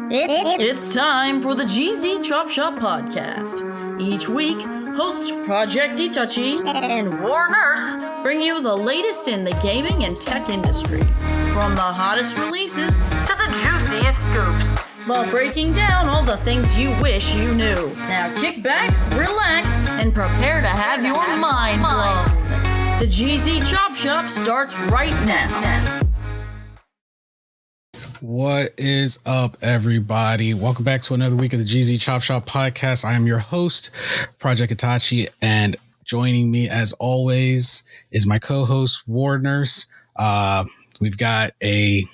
It's time for the GZ Chop Shop podcast. Each week, hosts Project Itachi and War Nurse bring you the latest in the gaming and tech industry, from the hottest releases to the juiciest scoops, while breaking down all the things you wish you knew. Now kick back, relax, and prepare to have your mind blown. The GZ Chop Shop starts right now. What is up, everybody? Welcome back to another week of the GZ Chop Shop podcast. I am your host, Project Itachi, and joining me as always is my co-host, War Nurse. We've got a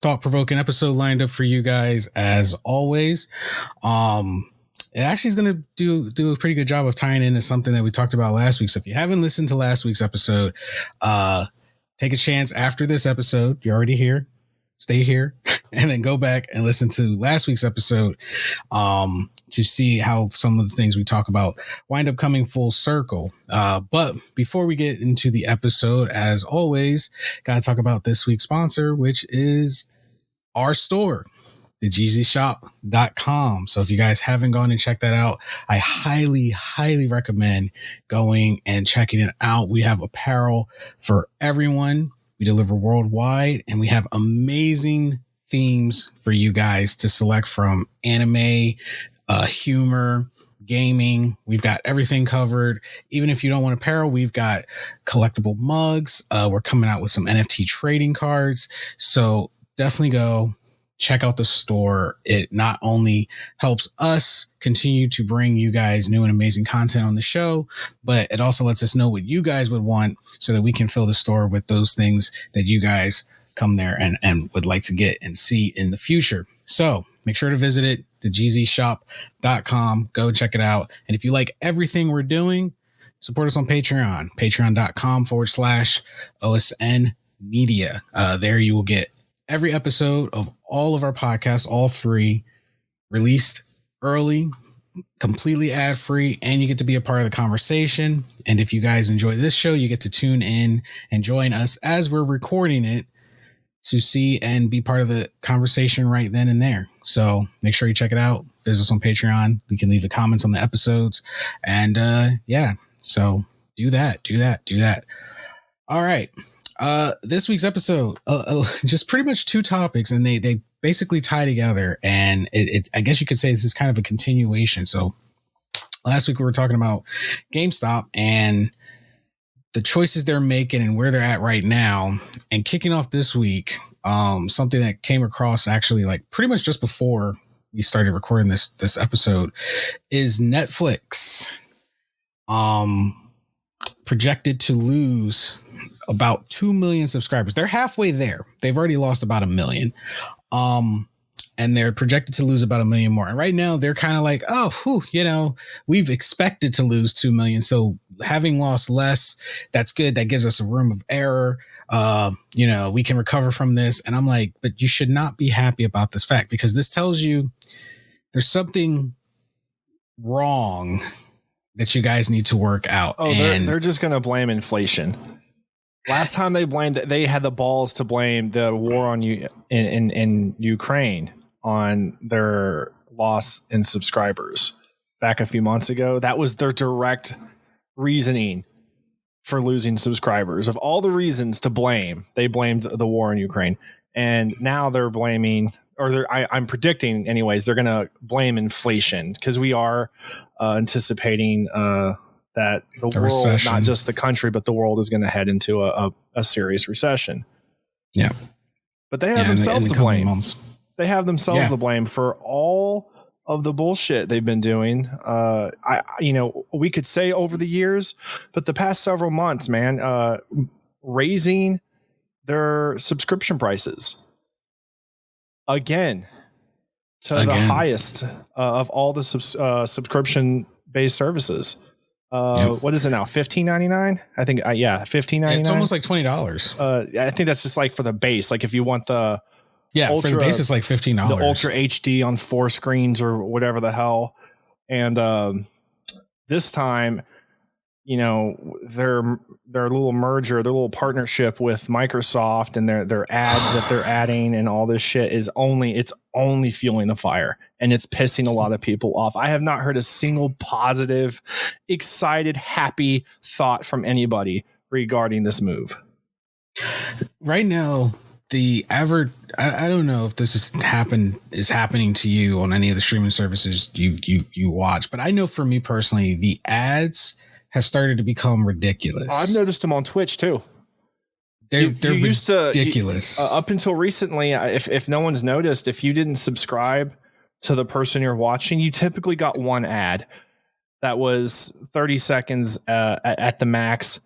thought-provoking episode lined up for you guys as always. It actually is going to do a pretty good job of tying into something that we talked about last week. So if you haven't listened to last week's episode, take a chance after this episode. You're already here. Stay here and then go back and listen to last week's episode to see how some of the things we talk about wind up coming full circle. But before we get into the episode, as always, got to talk about this week's sponsor, which is our store, thegzshop.com. So if you guys haven't gone and checked that out, I highly recommend going and checking it out. We have apparel for everyone. We deliver worldwide, and we have amazing themes for you guys to select from: anime, humor, gaming. We've got everything covered. Even if you don't want apparel, we've got collectible mugs. We're coming out with some NFT trading cards. So definitely go check out the store. It not only helps us continue to bring you guys new and amazing content on the show, but it also lets us know what you guys would want so that we can fill the store with those things that you guys come there and would like to get and see in the future. So make sure to visit it, thegzshop.com. Go check it out. And if you like everything we're doing, support us on Patreon, patreon.com/OSN media. There you will get every episode of all of our podcasts, all three, released early, completely ad-free, and you get to be a part of the conversation. And if you guys enjoy this show, you get to tune in and join us as we're recording it to see and be part of the conversation right then and there. So make sure you check it out. Visit us on Patreon. We can leave the comments on the episodes. And so do that. All right. This week's episode, just pretty much two topics, and they basically tie together, and it I guess you could say this is kind of a continuation. So last week we were talking about GameStop and the choices they're making and where they're at right now, and kicking off this week, something that came across actually like pretty much just before we started recording this episode is Netflix projected to lose about 2 million subscribers. They're halfway there. They've already lost about 1 million. And they're projected to lose about 1 million more. And right now they're kind of like, we've expected to lose 2 million. So having lost less, that's good. That gives us a room of error. We can recover from this. And I'm like, but you should not be happy about this fact, because this tells you there's something wrong that you guys need to work out. Oh, they're just going to blame inflation. Last time they had the balls to blame the war in Ukraine on their loss in subscribers back a few months ago. That was their direct reasoning for losing subscribers. Of all the reasons to blame, they blamed the war in Ukraine. And now they're blaming, I'm predicting anyways, they're going to blame inflation, because we are anticipating that the world, recession, not just the country, but the world is going to head into a serious recession. Yeah. But they have themselves to blame. They have themselves to blame for all of the bullshit they've been doing. We could say over the years, but the past several months, man, raising their subscription prices again to the highest of all the subscription-based services. What is it now? $15.99? I think, $15.99. It's almost like $20. I think that's just like for the base. Like if you want the ultra, for the base, it's like $15. The Ultra HD on 4 screens or whatever the hell. And this time you know, their little merger, their little partnership with Microsoft and their ads that they're adding and all this shit is only fueling the fire, and it's pissing a lot of people off. I have not heard a single positive, excited, happy thought from anybody regarding this move. Right now, I don't know if this is happening to you on any of the streaming services you watch, but I know for me personally, the ads have started to become ridiculous. I've noticed them on Twitch too. They're ridiculous. Up until recently, if no one's noticed, if you didn't subscribe to the person you're watching, you typically got one ad that was 30 seconds at the max.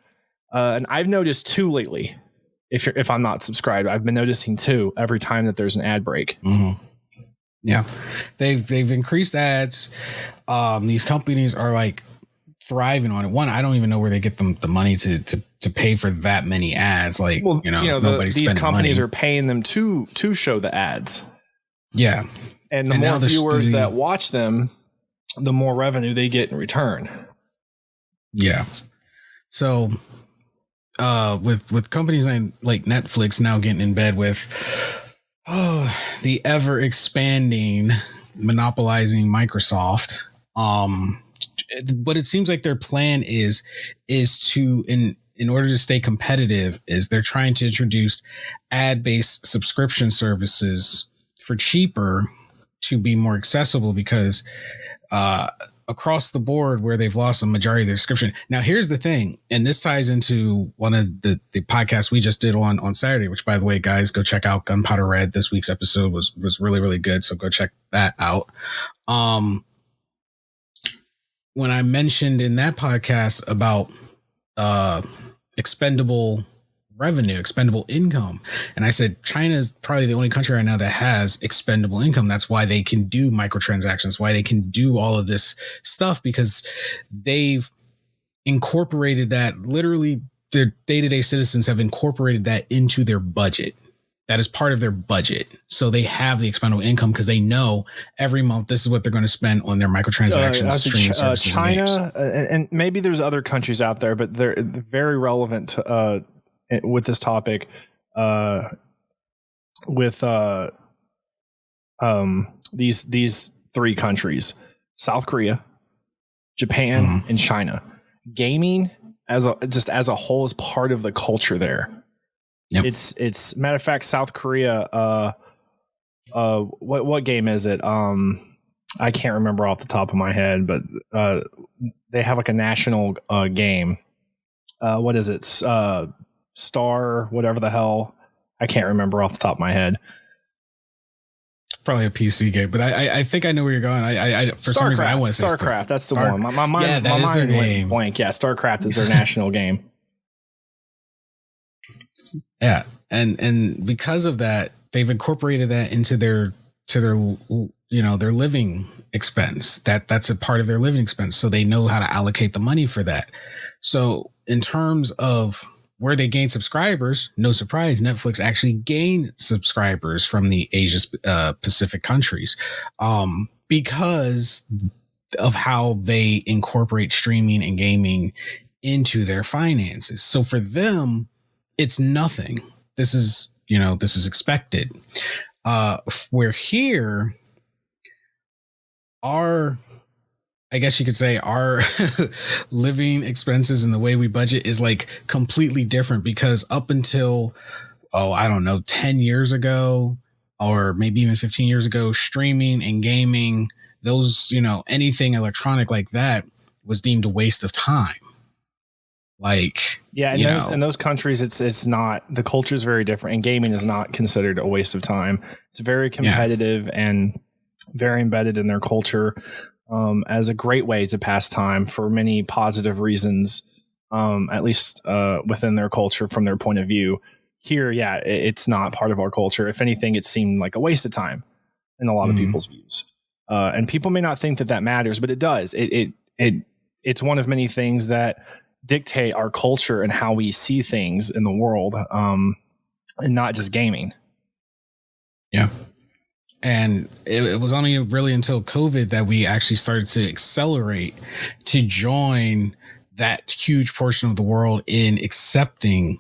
And I've noticed two lately. If I'm not subscribed, I've been noticing two every time that there's an ad break. Mm-hmm. Yeah, they've increased ads. These companies are like thriving on it. One, I don't even know where they get the money to pay for that many ads. Like, well, these companies are paying them to show the ads. Yeah, and the more viewers that watch them, the more revenue they get in return. Yeah, so. With companies like Netflix now getting in bed with the ever expanding monopolizing Microsoft, but it seems like their plan is to in order to stay competitive is they're trying to introduce ad-based subscription services for cheaper to be more accessible, because across the board where they've lost a majority of their subscription. Now, here's the thing, and this ties into one of the podcasts we just did on Saturday, which, by the way, guys, go check out Gunpowder Red. This week's episode was really, really good. So go check that out. When I mentioned in that podcast about expendable revenue, expendable income, and I said China is probably the only country right now that has expendable income. That's why they can do microtransactions, why they can do all of this stuff, because they've incorporated that. Literally, their day-to-day citizens have incorporated that into their budget. That is part of their budget. So they have the expendable income because they know every month this is what they're going to spend on their microtransactions, streaming services, China, and maybe there's other countries out there, but they're very relevant with this topic, with these three countries: South Korea, Japan, and China. Gaming as a whole is part of the culture there. Yep. It's matter of fact, South Korea. What game is it? I can't remember off the top of my head, but they have like a national game. What is it? Star, whatever the hell. I can't remember off the top of my head. Probably a PC game, but I think I know where you're going. I for some reason I want to say StarCraft. That's the one. My mind went blank. Yeah, StarCraft is their national game. Yeah, and because of that, they've incorporated that into their living expense. That's a part of their living expense, so they know how to allocate the money for that. So in terms of where they gain subscribers, no surprise, Netflix actually gained subscribers from the Asia Pacific countries because of how they incorporate streaming and gaming into their finances. So for them, it's nothing. This is expected. Where here, I guess you could say our living expenses and the way we budget is like completely different, because up until, 10 years ago, or maybe even 15 years ago, streaming and gaming, those, anything electronic like that was deemed a waste of time. Like, yeah, in those countries, it's not, the culture is very different, and gaming is not considered a waste of time. It's very competitive and very embedded in their culture. As a great way to pass time for many positive reasons, at least within their culture from their point of view. Here, it's not part of our culture. If anything, it seemed like a waste of time in a lot of people's views. And people may not think that matters, but it does. It's one of many things that dictate our culture and how we see things in the world, and not just gaming. Yeah. And it was only really until COVID that we actually started to accelerate to join that huge portion of the world in accepting,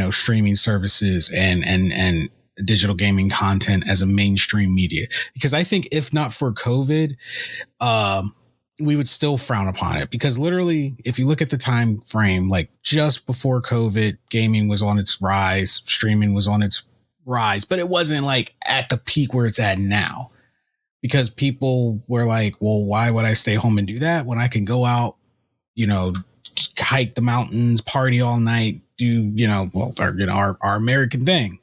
streaming services and digital gaming content as a mainstream media. Because I think if not for COVID, we would still frown upon it, because literally, if you look at the time frame, like just before COVID, gaming was on its rise, streaming was on its rise, but it wasn't like at the peak where it's at now, because people were like, well, why would I stay home and do that when I can go out, hike the mountains, party all night, do, our American thing.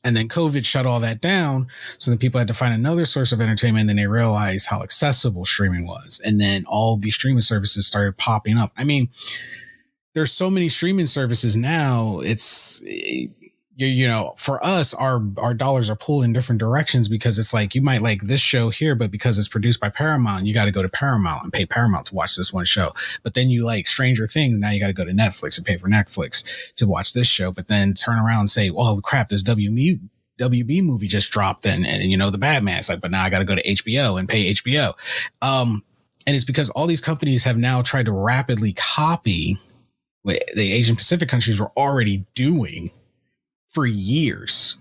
And then COVID shut all that down. So then people had to find another source of entertainment. And then they realized how accessible streaming was. And then all these streaming services started popping up. I mean, there's so many streaming services now. It's, for us, our dollars are pulled in different directions, because it's like, you might like this show here, but because it's produced by Paramount, you got to go to Paramount and pay Paramount to watch this one show. But then you like Stranger Things. Now you got to go to Netflix and pay for Netflix to watch this show, but then turn around and say, well, crap, this WB movie just dropped and the Batman. It's like, but now I got to go to HBO and pay HBO. And it's because all these companies have now tried to rapidly copy what the Asian Pacific countries were already doing for years.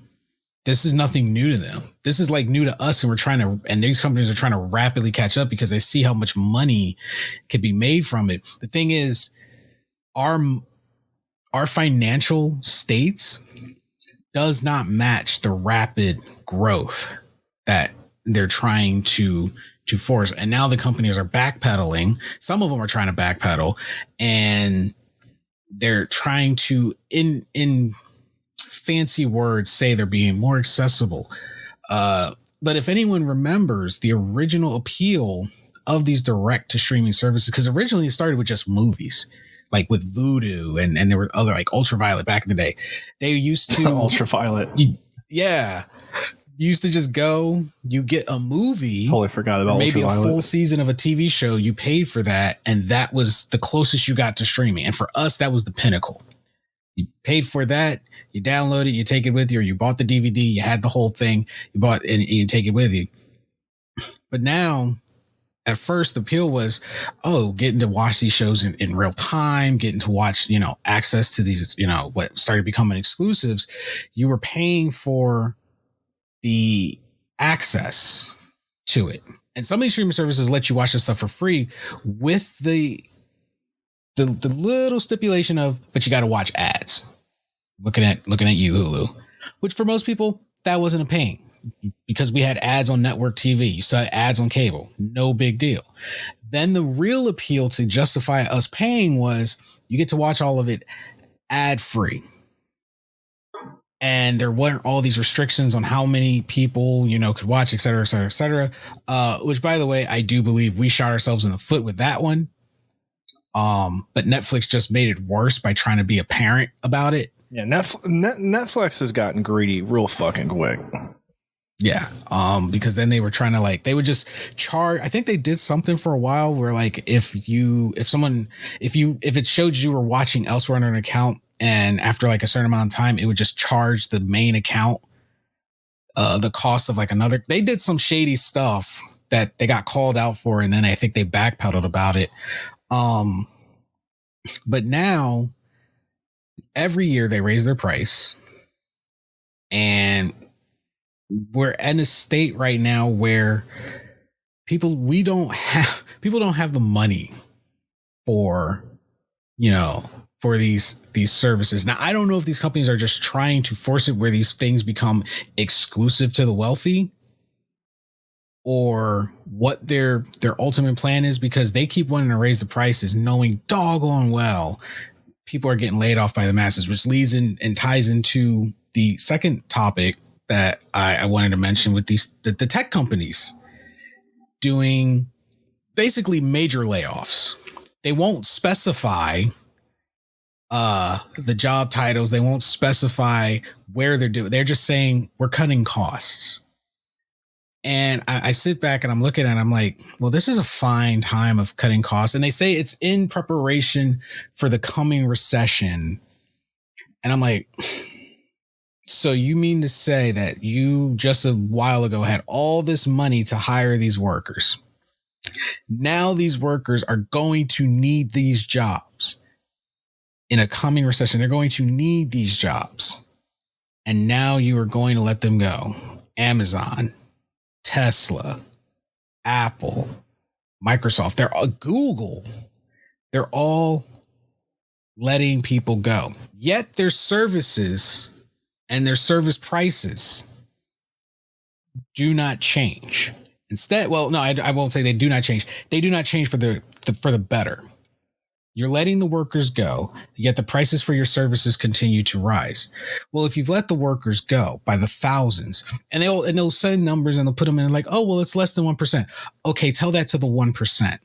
This is nothing new to them. This is like new to us, and these companies are trying to rapidly catch up because they see how much money could be made from it. The thing is, our financial states does not match the rapid growth that they're trying to force. And now the companies are backpedaling. Some of them are trying to backpedal, and they're trying to, in fancy words, say they're being more accessible. But if anyone remembers the original appeal of these direct to streaming services, because originally it started with just movies, like with Vudu, and there were other, like Ultraviolet back in the day. They used to Ultraviolet. You used to just go, you get a movie. Totally forgot about maybe Ultraviolet. a full season of a TV show. You paid for that, and that was the closest you got to streaming. And for us, that was the pinnacle. You paid for that, you download it, you take it with you, or you bought the DVD, you had the whole thing, you bought and you take it with you. But now, at first, the appeal was, getting to watch these shows in real time, getting to watch, access to these, what started becoming exclusives. You were paying for the access to it. And some of these streaming services let you watch this stuff for free with the little stipulation of, but you got to watch ads. Looking at you, Hulu, which for most people, that wasn't a pain, because we had ads on network TV. You saw ads on cable. No big deal. Then the real appeal to justify us paying was you get to watch all of it ad free. And there weren't all these restrictions on how many people, could watch, et cetera, et cetera, et cetera. Which, by the way, I do believe we shot ourselves in the foot with that one. But Netflix just made it worse by trying to be a parent about it. Yeah, Netflix has gotten greedy real fucking quick. Yeah, because then they were trying to they would just charge. I think they did something for a while where if it showed you were watching elsewhere on an account, and after a certain amount of time, it would just charge the main account the cost of another. They did some shady stuff that they got called out for, and then I think they backpedaled about it. But now every year they raise their price, and we're in a state right now where people don't have the money for these services. Now, I don't know if these companies are just trying to force it where these things become exclusive to the wealthy, or what their ultimate plan is, because they keep wanting to raise the prices, knowing doggone well people are getting laid off by the masses, which leads in and ties into the second topic that I wanted to mention with the tech companies doing basically major layoffs. They won't specify the job titles. They won't specify where they're doing. They're just saying we're cutting costs. And I sit back and I'm looking at it, I'm like, well, this is a fine time of cutting costs. And they say it's in preparation for the coming recession. And I'm like, so you mean to say that you just a while ago had all this money to hire these workers, Now these workers are going to need these jobs in a coming recession. They're going to need these jobs. And now you are going to let them go. Amazon, Tesla, Apple, Microsoft, they're all, Google. They're all letting people go. Yet their services and their service prices do not change. Instead, well, no, I won't say they do not change. They do not change for the better. You're letting the workers go, yet the prices for your services continue to rise. Well, if you've let the workers go by the thousands, and they'll send numbers and they'll put them in like, oh, well, it's less than 1%. Okay, tell that to the 1%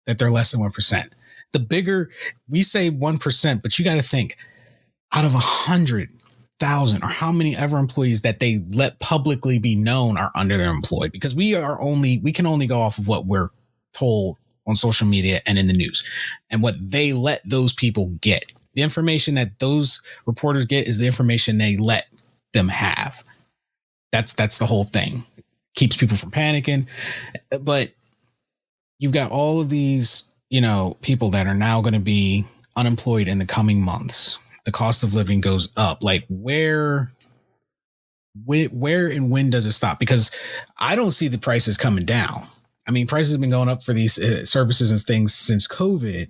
that they're less than 1%. The bigger we say 1%, but you got to think out of 100,000 or how many ever employees that they let publicly be known are under their employed, because we can only go off of what we're told on social media and in the news and what they let those people get. The information that those reporters get is the information they let them have. That's the whole thing. Keeps people from panicking. But you've got all of these, people that are now going to be unemployed in the coming months. The cost of living goes up. Like where and when does it stop? Because I don't see the prices coming down. I mean, prices have been going up for these services and things since COVID.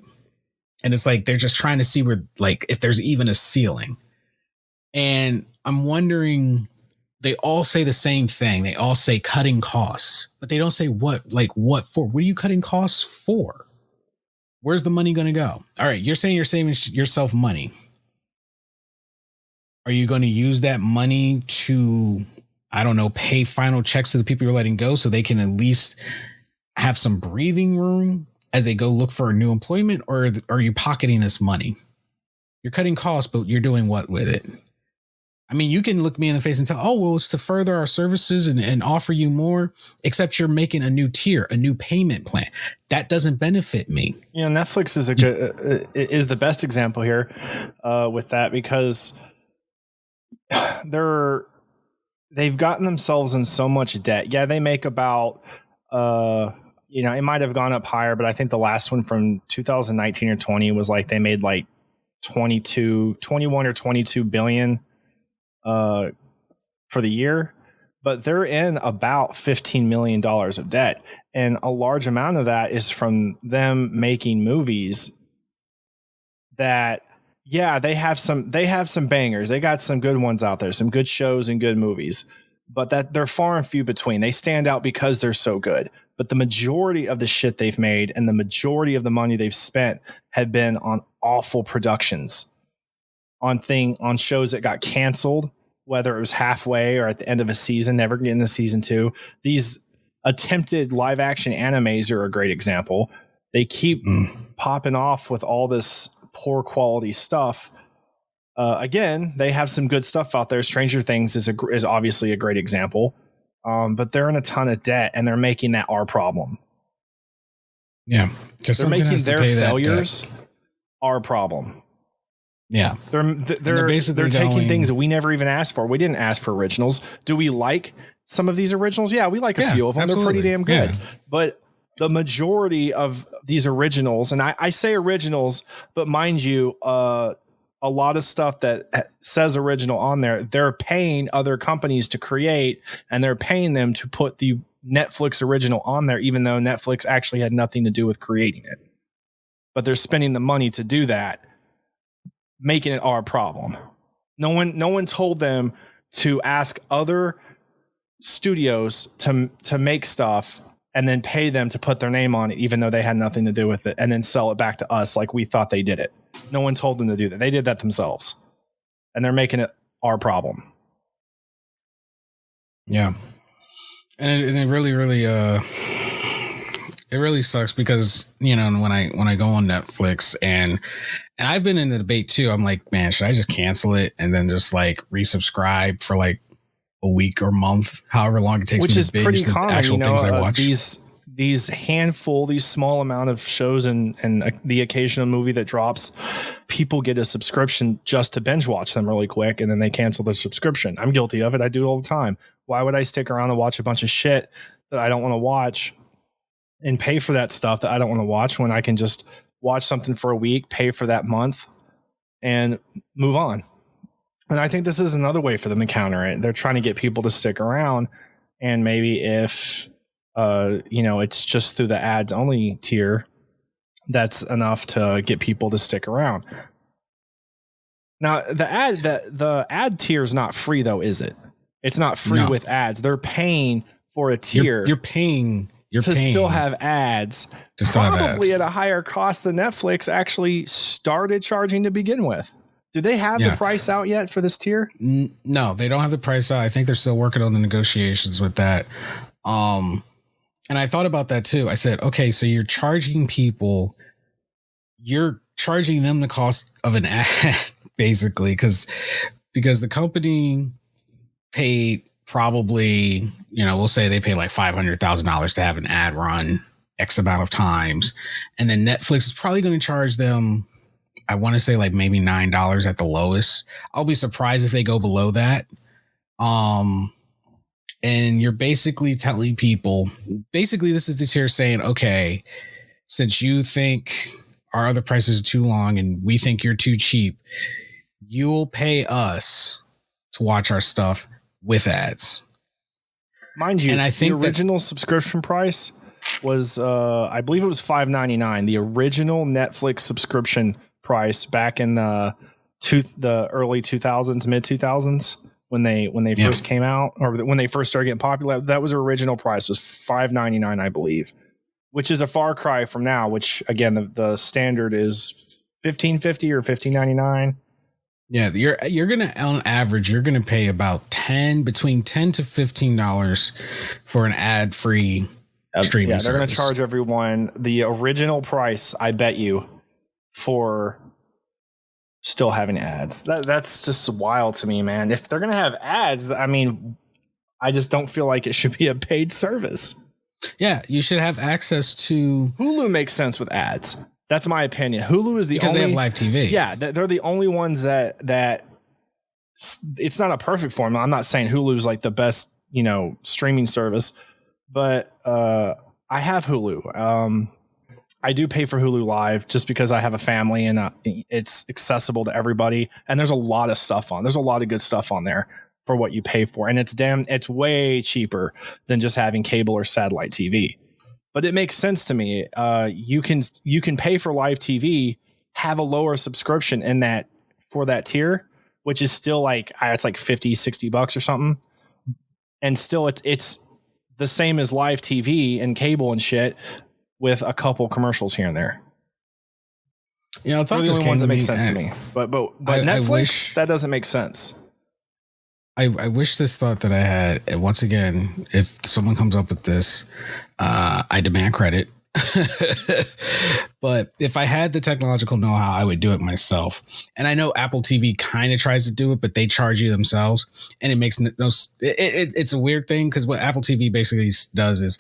And it's like, they're just trying to see where, like, if there's even a ceiling. And I'm wondering, they all say the same thing. They all say cutting costs, but they don't say what for. What are you cutting costs for? Where's the money going to go? All right. You're saying you're saving yourself money. Are you going to use that money to, I don't know, pay final checks to the people you're letting go so they can at least have some breathing room as they go look for a new employment? Or are you pocketing this money? You're cutting costs, but you're doing what with it? I mean, you can look me in the face and tell, oh, well, it's to further our services and offer you more, except you're making a new tier, a new payment plan. That doesn't benefit me. Netflix is is the best example here with that, because they've gotten themselves in so much debt. Yeah, they make about it might have gone up higher, but I think the last one from 2019 or 20 was like they made like 21 or 22 billion for the year, but they're in about $15 million of debt. And a large amount of that is from them making movies that, yeah, they have some bangers. They got some good ones out there, some good shows and good movies, but that they're far and few between. They stand out because they're so good. But the majority of the shit they've made and the majority of the money they've spent have been on awful productions, on shows that got canceled, whether it was halfway or at the end of a season, never getting to season 2. These attempted live action animes are a great example. They keep popping off with all this poor quality stuff. Again, they have some good stuff out there. Stranger Things is obviously a great example. But they're in a ton of debt, and they're making that our problem. Yeah, because they're making their failures our problem. Yeah, they're basically taking things that we never even asked for. We didn't ask for originals. Do we like some of these originals? Yeah, we like a few of them. Absolutely. They're pretty damn good. Yeah. But the majority of these originals, and I say originals, but mind you, a lot of stuff that says original on there, they're paying other companies to create, and they're paying them to put the Netflix original on there, even though Netflix actually had nothing to do with creating it. But they're spending the money to do that, making it our problem. No one told them to ask other studios to make stuff and then pay them to put their name on it, even though they had nothing to do with it, and then sell it back to us like we thought they did it. No one told them to do that. They did that themselves, and they're making it our problem. Yeah. And it really, really, it really sucks because, when I go on Netflix and I've been in the debate too, I'm like, man, should I just cancel it and then just like resubscribe for like a week or month, however long it takes me to binge the actual things I watch? These small amount of shows and the occasional movie that drops, people get a subscription just to binge watch them really quick, and then they cancel their subscription. I'm guilty of it. I do it all the time. Why would I stick around and watch a bunch of shit that I don't want to watch and pay for that stuff that I don't want to watch when I can just watch something for a week, pay for that month, and move on. And I think this is another way for them to counter it. They're trying to get people to stick around, and maybe if it's just through the ads only tier, that's enough to get people to stick around. Now, the ad tier is not free though, is it? It's not free with ads. They're paying for a tier. You're paying still have ads. To still have ads. Probably at a higher cost than Netflix actually started charging to begin with. Do they have the price out yet for this tier? No, they don't have the price out. I think they're still working on the negotiations with that. And I thought about that too. I said, okay, so you're charging them the cost of an ad, basically, because the company paid probably, we'll say they paid like $500,000 to have an ad run X amount of times. And then Netflix is probably going to charge them, I want to say like maybe $9 at the lowest. I'll be surprised if they go below that. And you're basically telling people, this is the tier saying, okay, since you think our other prices are too long and we think you're too cheap, you'll pay us to watch our stuff with ads. Mind you, and I think the original subscription price was, I believe it was $5.99. The original Netflix subscription price back in the early 2000s, mid 2000s, when they first came out, or when they first started getting popular. That was original price, was $5.99, I believe, which is a far cry from now. Which again, the standard is $15.50 or $15.99. Yeah, you're gonna, on average, you're gonna pay about between $10 to $15 for an ad-free streaming service. They're gonna charge everyone the original price, I bet you, for still having ads. That's just wild to me, man. If they're gonna have ads, I mean, I just don't feel like it should be a paid service. Yeah, you should have access to Hulu. Makes sense with ads. That's my opinion. Hulu is because they have live TV. Yeah, they're the only ones that it's not a perfect formula. I'm not saying Hulu is like the best, streaming service, but I have Hulu. I do pay for Hulu Live just because I have a family and it's accessible to everybody. And there's a lot of stuff on. There's a lot of good stuff on there for what you pay for, and it's way cheaper than just having cable or satellite TV. But it makes sense to me. You can pay for live TV, have a lower subscription in that for that tier, which is still like, it's like $50-$60 or something. And still it's the same as live TV and cable and shit with a couple commercials here and there. I thought the only ones that make sense to me. But Netflix, that doesn't make sense. I wish this thought that I had, and once again, if someone comes up with this, I demand credit. But if I had the technological know-how, I would do it myself. And I know Apple TV kind of tries to do it, but they charge you themselves, and it makes it's a weird thing, because what Apple TV basically does is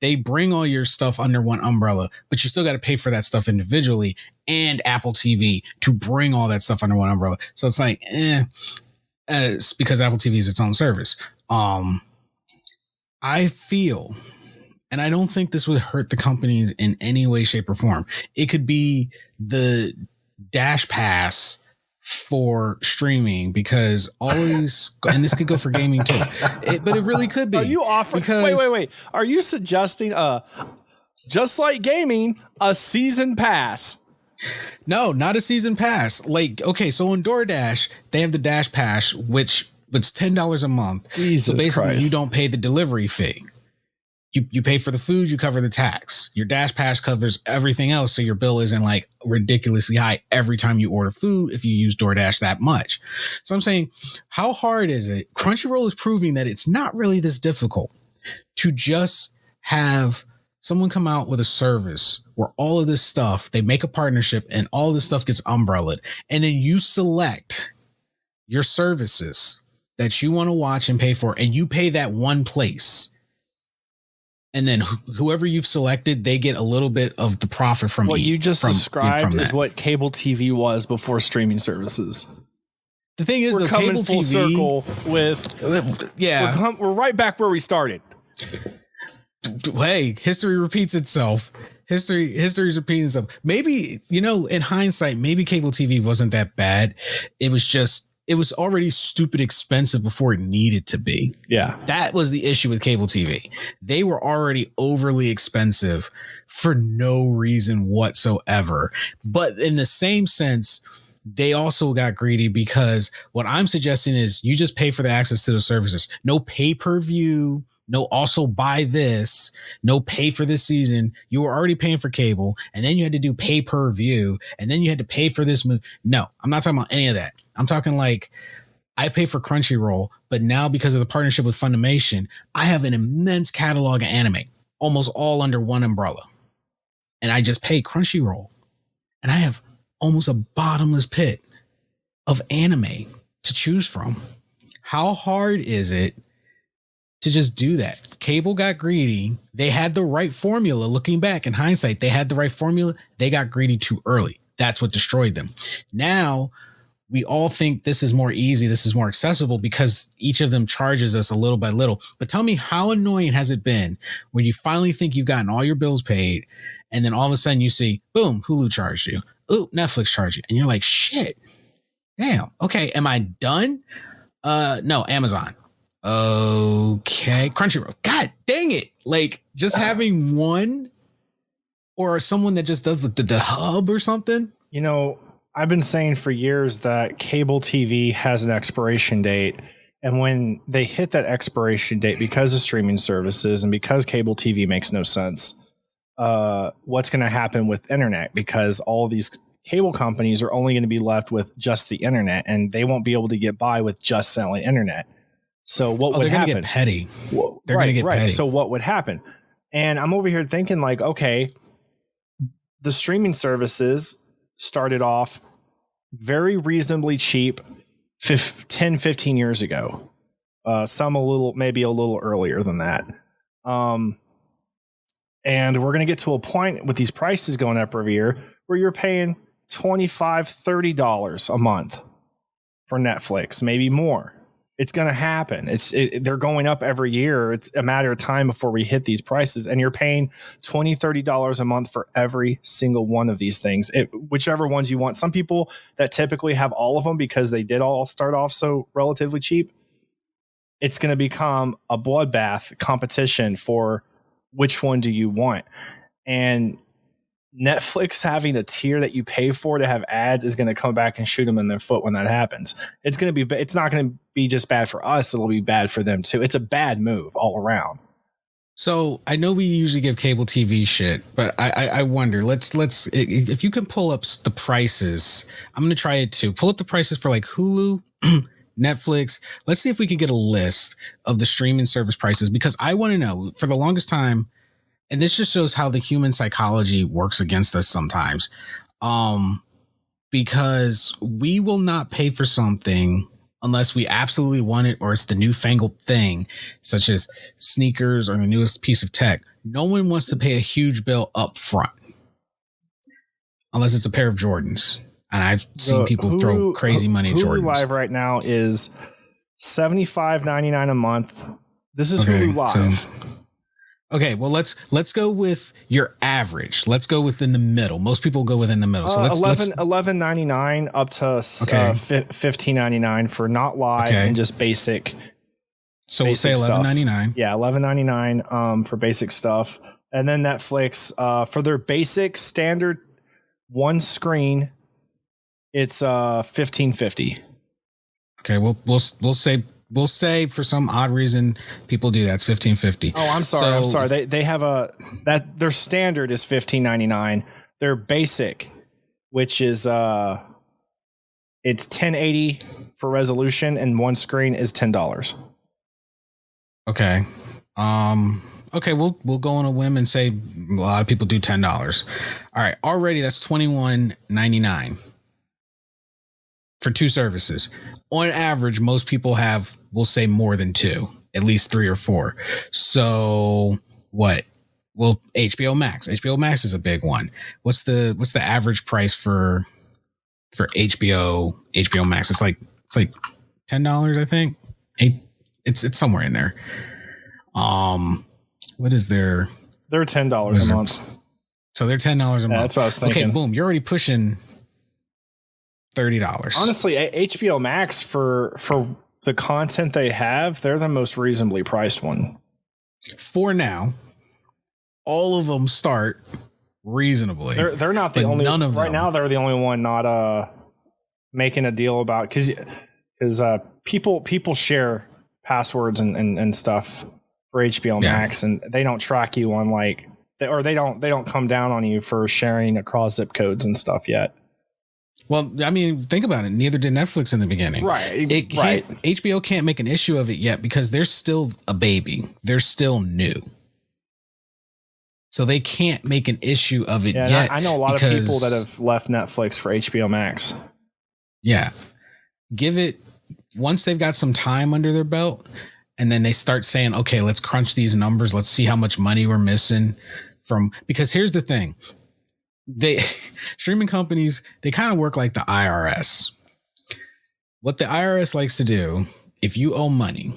they bring all your stuff under one umbrella, but you still got to pay for that stuff individually, and Apple TV to bring all that stuff under one umbrella. So it's like, it's because Apple TV is its own service. I feel, and I don't think this would hurt the companies in any way, shape, or form. It could be the Dash Pass for streaming, because always, and this could go for gaming too, but it really could be. Are you offering? Wait. Are you suggesting just like gaming, a season pass? No, not a season pass. Like, okay, so on DoorDash, they have the Dash Pass, which it's $10 a month. Jesus so basically, Christ. You don't pay the delivery fee. You pay for the food, you cover the tax. Your Dash Pass covers everything else, so your bill isn't like ridiculously high every time you order food if you use DoorDash that much. So I'm saying, how hard is it? Crunchyroll is proving that it's not really this difficult to just have someone come out with a service where all of this stuff, they make a partnership and all of this stuff gets umbrellaed. And then you select your services that you want to watch and pay for, and you pay that one place. And then whoever you've selected, they get a little bit of the profit from what you just described is what cable TV was before streaming services. The thing is, we're coming cable full TV circle with, we're right back where we started. Hey, history repeats itself. History's repeating itself. Maybe, in hindsight, maybe cable TV wasn't that bad. It was already stupid expensive before it needed to be. Yeah. That was the issue with cable TV. They were already overly expensive for no reason whatsoever. But in the same sense, they also got greedy, because what I'm suggesting is you just pay for the access to the services. No pay-per-view, no also buy this, no pay for this season. You were already paying for cable, and then you had to do pay-per-view, and then you had to pay for this movie. No, I'm not talking about any of that. I'm talking like, I pay for Crunchyroll, but now because of the partnership with Funimation, I have an immense catalog of anime, almost all under one umbrella. And I just pay Crunchyroll, and I have almost a bottomless pit of anime to choose from. How hard is it to just do that? Cable got greedy. They had the right formula. Looking back in hindsight, they had the right formula. They got greedy too early. That's what destroyed them. Now we all think this is more easy, this is more accessible, because each of them charges us a little by little. But tell me, how annoying has it been when you finally think you've gotten all your bills paid, and then all of a sudden you see, boom, Hulu charged you. Ooh, Netflix charged you. And you're like, shit, damn. Okay, am I done? No, Amazon. Okay, Crunchyroll. God dang it. Like, just having one, or someone that just does the hub or something. I've been saying for years that cable TV has an expiration date. And when they hit that expiration date, because of streaming services and because cable TV makes no sense, what's going to happen with internet? Because all these cable companies are only going to be left with just the internet, and they won't be able to get by with just selling internet. So what would happen? They're going to get petty. They're going to get petty. So what would happen? And I'm over here thinking like, okay, the streaming services started off very reasonably cheap 10, 15 years ago. Some maybe a little earlier than that. And we're going to get to a point with these prices going up every year where you're paying $25, $30 a month for Netflix, maybe more. It's going to happen. They're going up every year. It's a matter of time before we hit these prices, and you're paying $20, $30 a month for every single one of these things, whichever ones you want. Some people that typically have all of them because they did all start off so relatively cheap. It's going to become a bloodbath competition for which one do you want. And Netflix having a tier that you pay for to have ads is going to come back and shoot them in their foot when that happens. It's not going to be just bad for us. It'll be bad for them too. It's a bad move all around. So I know we usually give cable TV shit, but I wonder, let's if you can pull up the prices, I'm going to try it too. Pull up the prices for like Hulu, Netflix. Let's see if we can get a list of the streaming service prices, because I want to know. For the longest time, and this just shows how the human psychology works against us sometimes, because we will not pay for something unless we absolutely want it, or it's the newfangled thing, such as sneakers or the newest piece of tech. No one wants to pay a huge bill up front unless it's a pair of Jordans. And I've seen people throw crazy money at Jordans. Hulu Live right now is $75.99 a month. This is Hulu Live. Okay, well let's go with your average. Let's go within the middle. Most people go within the middle. So let's $11.99 up to $15.99 for not live and just basic. So we'll say $11.99. Yeah, $11.99 for basic stuff, and then Netflix for their basic standard one screen, it's $15.50. Okay, we'll say for some odd reason people do that. It's $15.50. Oh, I'm sorry. They have their standard is $15.99. Their basic, which is it's 1080 for resolution, and one screen is $10. Okay. Okay, we'll go on a whim and say a lot of people do $10. All right, already that's $21.99 for two services. On average, most people have, we'll say, more than two, at least 3 or 4. So what? Well, HBO Max. HBO Max is a big one. What's the average price for HBO Max? It's like $10, I think. It's somewhere in there. what is their? They're $10 a month. So they're $10 a month. That's what I was thinking. Okay, boom. You're already pushing $30. Honestly, HBO Max for the content they have, they're the most reasonably priced one. For now, all of them start reasonably. They're not the only. None of right them. now, they're the only one not making a deal about because people share passwords and stuff for HBO Max, and they don't track you on they don't come down on you for sharing across zip codes and stuff yet. Well, I mean, think about it. Neither did Netflix in the beginning. Right. HBO can't make an issue of it yet because they're still a baby. They're still new. So they can't make an issue of it yet. I know a lot of people that have left Netflix for HBO Max. Yeah. Give it, once they've got some time under their belt, and then they start saying, okay, let's crunch these numbers. Let's see how much money we're missing from, because here's the thing. Streaming companies, they kind of work like the IRS. What the IRS likes to do, if you owe money,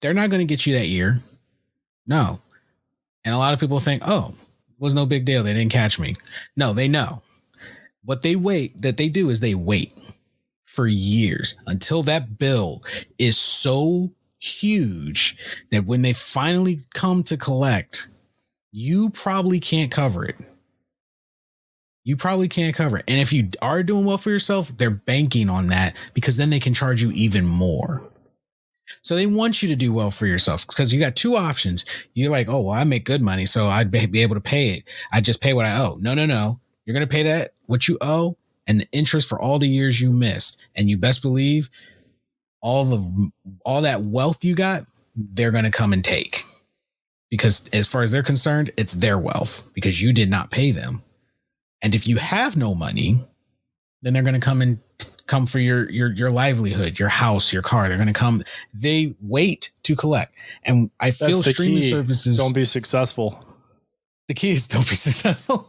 they're not going to get you that year. No. And a lot of people think, oh, it was no big deal. They didn't catch me. No, they know. What they do is they wait for years until that bill is so huge that when they finally come to collect, you probably can't cover it. You probably can't cover it. And if you are doing well for yourself, they're banking on that because then they can charge you even more. So they want you to do well for yourself because you got two options. You're like, oh, well, I make good money, so I'd be able to pay it. I just pay what I owe. No. You're going to pay that, what you owe, and the interest for all the years you missed. And you best believe all that wealth you got, they're going to come and take. Because as far as they're concerned, it's their wealth because you did not pay them. And if you have no money, then they're going to come for your livelihood, your house, your car. They're going to come. They wait to collect. And I feel streaming services don't be successful. The key is don't be successful.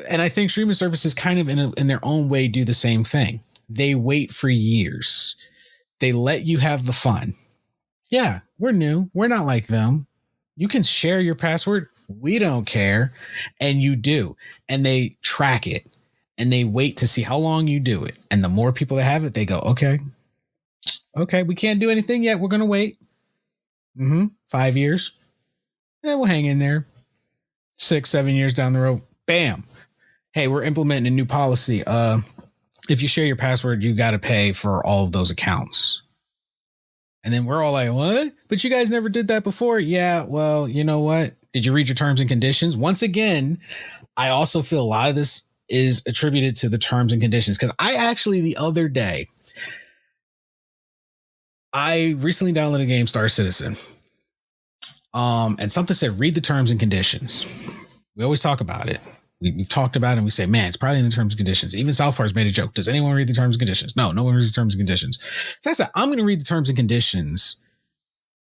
And I think streaming services kind of in their own way do the same thing. They wait for years. They let you have the fun. Yeah, we're new. We're not like them. You can share your password. We don't care. And you do. And they track it and they wait to see how long you do it. And the more people that have it, they go, okay, we can't do anything yet. We're going to wait. 5 years. Yeah, we'll hang in there. 6-7 years down the road. Bam. Hey, we're implementing a new policy. If you share your password, you got to pay for all of those accounts. And then we're all like, what? But you guys never did that before. Yeah, well, you know what? Did you read your terms and conditions? Once again, I also feel a lot of this is attributed to the terms and conditions. Because I actually, the other day, I recently downloaded a game, Star Citizen. And something said, read the terms and conditions. We always talk about it. We've talked about it and we say, man, it's probably in the terms and conditions. Even South Park's made a joke. Does anyone read the terms and conditions? No one reads the terms and conditions. So I said, I'm going to read the terms and conditions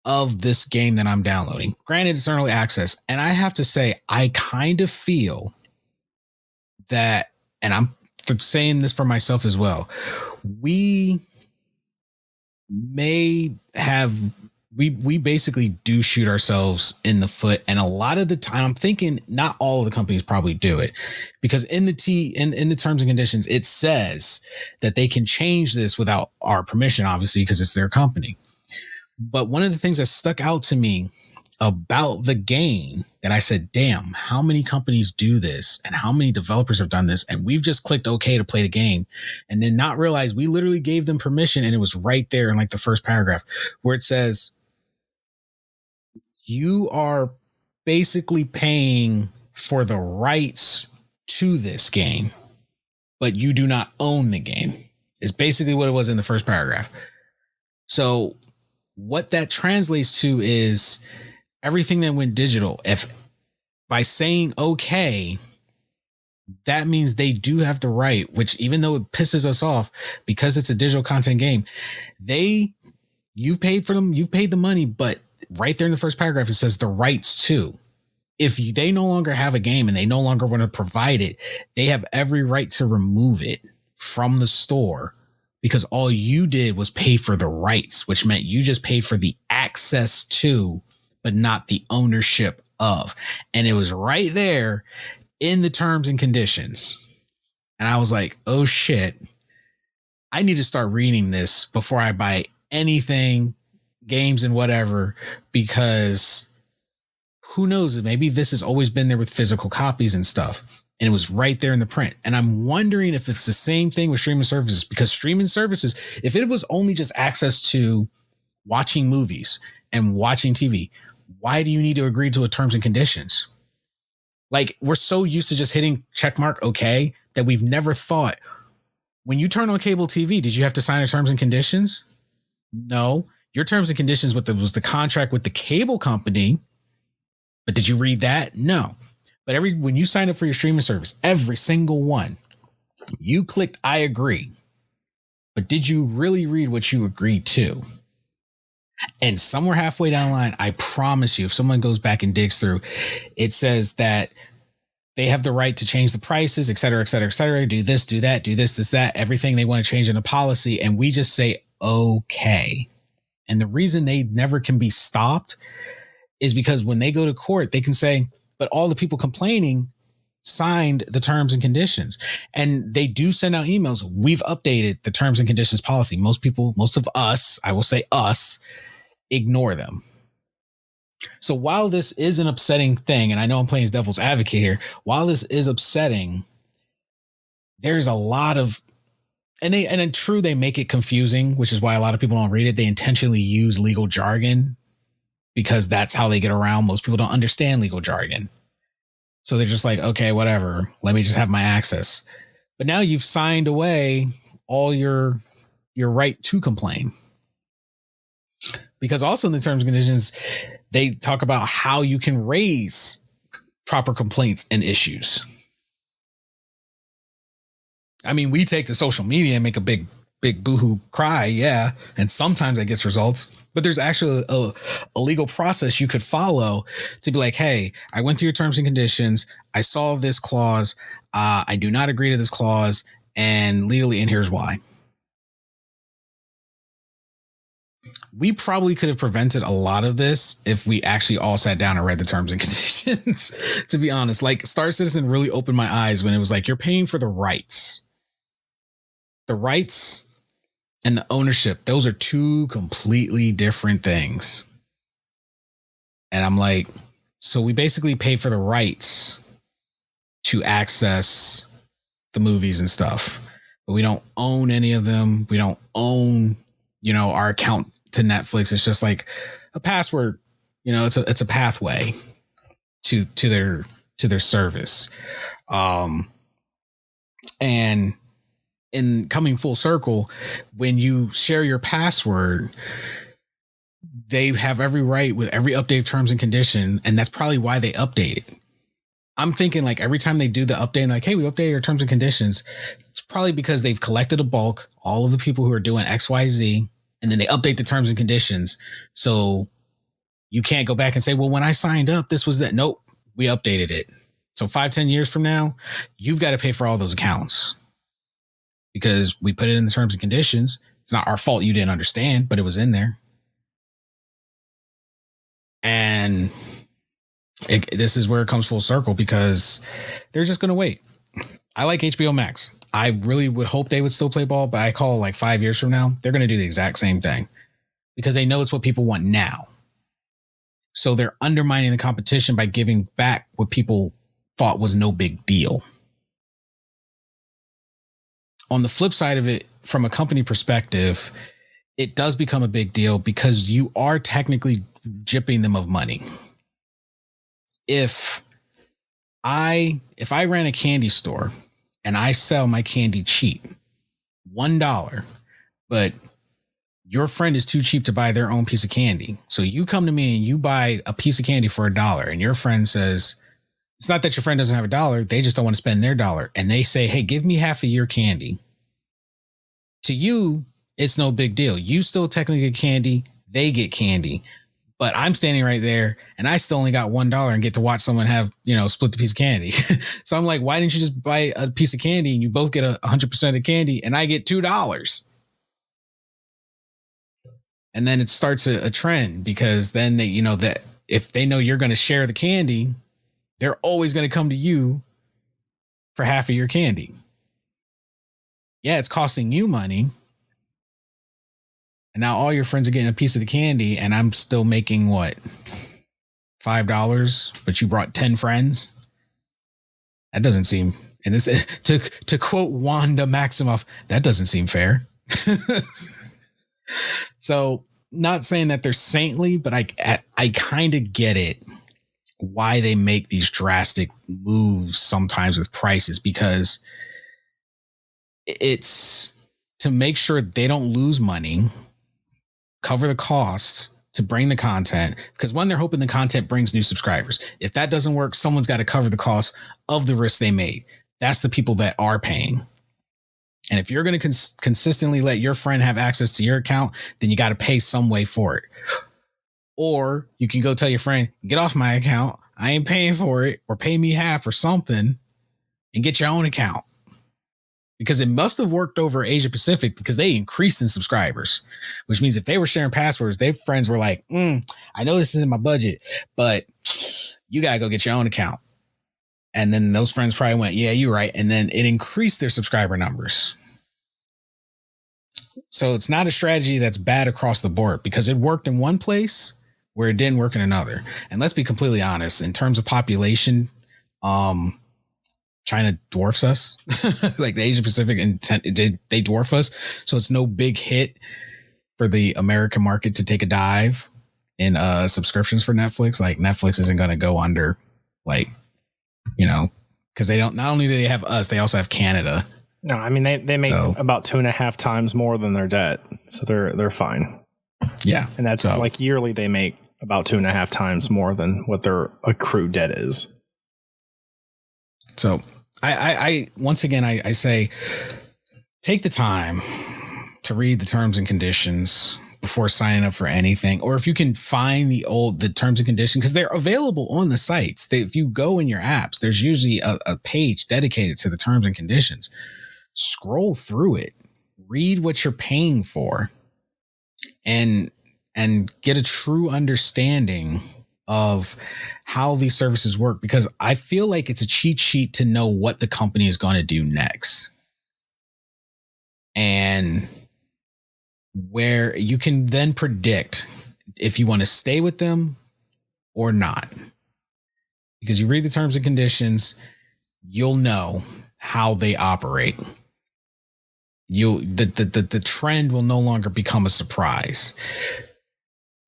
of this game that I'm downloading. Granted, it's early access. And I have to say, I kind of feel that, and I'm saying this for myself as well, we may have, we basically do shoot ourselves in the foot. And a lot of the time, I'm thinking not all of the companies probably do it, because in the terms and conditions, it says that they can change this without our permission, obviously, because it's their company. But one of the things that stuck out to me about the game that I said, damn, how many companies do this and how many developers have done this? And we've just clicked OK to play the game and then not realize we literally gave them permission. And it was right there in like the first paragraph where it says, you are basically paying for the rights to this game, but you do not own the game. Is basically what it was in the first paragraph. So what that translates to is everything that went digital. If by saying okay, that means they do have the right, which even though it pisses us off because it's a digital content game, you've paid for them, you've paid the money, but right there in the first paragraph, it says the rights to. If they no longer have a game and they no longer want to provide it, they have every right to remove it from the store, because all you did was pay for the rights, which meant you just paid for the access to but not the ownership of. And it was right there in the terms and conditions. And I was like, oh shit, I need to start reading this before I buy anything, games and whatever, because who knows, maybe this has always been there with physical copies and stuff. And it was right there in the print. And I'm wondering if it's the same thing with streaming services, because streaming services, if it was only just access to watching movies and watching TV, why do you need to agree to a terms and conditions? Like, we're so used to just hitting checkmark okay that we've never thought, when you turn on cable TV, did you have to sign a terms and conditions? No. Your terms and conditions was the contract with the cable company. But did you read that? No. But when you sign up for your streaming service, every single one, you clicked I agree. But did you really read what you agreed to? And somewhere halfway down the line, I promise you, if someone goes back and digs through, it says that they have the right to change the prices, et cetera, et cetera, et cetera. Do this, do that, do this, that, everything they want to change in a policy. And we just say, okay. And the reason they never can be stopped is because when they go to court, they can say, but all the people complaining signed the terms and conditions. And they do send out emails. We've updated the terms and conditions policy. Most of us, I will say us, ignore them. So while this is an upsetting thing, and I know I'm playing devil's advocate here, while this is upsetting, there's a lot of, and true, they make it confusing, which is why a lot of people don't read it. They intentionally use legal jargon because that's how they get around. Most people don't understand legal jargon. So they're just like, okay, whatever, let me just have my access. But now you've signed away all your right to complain. Because also in the terms and conditions, they talk about how you can raise proper complaints and issues. I mean, we take to social media and make a big boohoo cry. Yeah. And sometimes that gets results, but there's actually a legal process you could follow to be like, hey, I went through your terms and conditions. I saw this clause. I do not agree to this clause, and legally, and here's why. We probably could have prevented a lot of this if we actually all sat down and read the terms and conditions, to be honest. Like, Star Citizen really opened my eyes when it was like, you're paying for the rights. The rights and the ownership, those are two completely different things. And I'm like, so we basically pay for the rights to access the movies and stuff, but we don't own any of them. We don't own, our account to Netflix. It's just like a password, it's a pathway to their service. And in coming full circle, when you share your password, they have every right with every update of terms and condition. And that's probably why they update it. I'm thinking like every time they do the update, like, hey, we updated our terms and conditions. It's probably because they've collected a bulk, all of the people who are doing XYZ, and then they update the terms and conditions. So you can't go back and say, well, when I signed up, this was that. Nope, we updated it. So 5-10 years from now, you've got to pay for all those accounts because we put it in the terms and conditions. It's not our fault you didn't understand, but it was in there. And this is where it comes full circle because they're just going to wait. I like HBO Max. I really would hope they would still play ball, but I call like 5 years from now, they're going to do the exact same thing because they know it's what people want now. So they're undermining the competition by giving back what people thought was no big deal. On the flip side of it, from a company perspective, it does become a big deal because you are technically gypping them of money. If I ran a candy store and I sell my candy cheap, $1, but your friend is too cheap to buy their own piece of candy. So you come to me and you buy a piece of candy for $1 and your friend says, it's not that your friend doesn't have $1. They just don't want to spend their $1. And they say, hey, give me half of your candy. To you, it's no big deal. You still technically get candy. They get candy. But I'm standing right there and I still only got $1 and get to watch someone have, split the piece of candy. So I'm like, why didn't you just buy a piece of candy and you both get 100% of candy and I get $2? And then it starts a trend because then they, that if they know you're going to share the candy, they're always going to come to you for half of your candy. Yeah, it's costing you money. And now all your friends are getting a piece of the candy, and I'm still making what? $5, but you brought 10 friends? That doesn't seem, and this, to quote Wanda Maximoff, that doesn't seem fair. So, not saying that they're saintly, but I kind of get it why they make these drastic moves sometimes with prices, because it's to make sure they don't lose money, cover the costs to bring the content, because when they're hoping the content brings new subscribers. If that doesn't work, someone's got to cover the cost of the risk they made. That's the people that are paying. And if you're going to consistently let your friend have access to your account, then you got to pay some way for it. Or you can go tell your friend, get off my account, I ain't paying for it, or pay me half or something, and get your own account. Because it must have worked over Asia Pacific, because they increased in subscribers, which means if they were sharing passwords, their friends were like, I know this isn't my budget, but you got to go get your own account. And then those friends probably went, yeah, you're right. And then it increased their subscriber numbers. So it's not a strategy that's bad across the board, because it worked in one place where it didn't work in another. And let's be completely honest, in terms of population, China dwarfs us. Like the Asia Pacific, they dwarf us. So it's no big hit for the American market to take a dive in subscriptions for Netflix. Like Netflix isn't going to go under, like, because they don't, not only do they have us, they also have Canada. No, I mean, they make about 2.5 times more than their debt. So they're fine. Yeah. And that's like yearly, they make about 2.5 times more than what their accrued debt is. So I once again, I say, take the time to read the terms and conditions before signing up for anything. Or if you can find the terms and conditions, because they're available on the sites. If you go in your apps, there's usually a page dedicated to the terms and conditions. Scroll through it, read what you're paying for, and get a true understanding of how these services work, because I feel like it's a cheat sheet to know what the company is going to do next, and where you can then predict if you want to stay with them or not. Because you read the terms and conditions, you'll know how they operate. The trend will no longer become a surprise.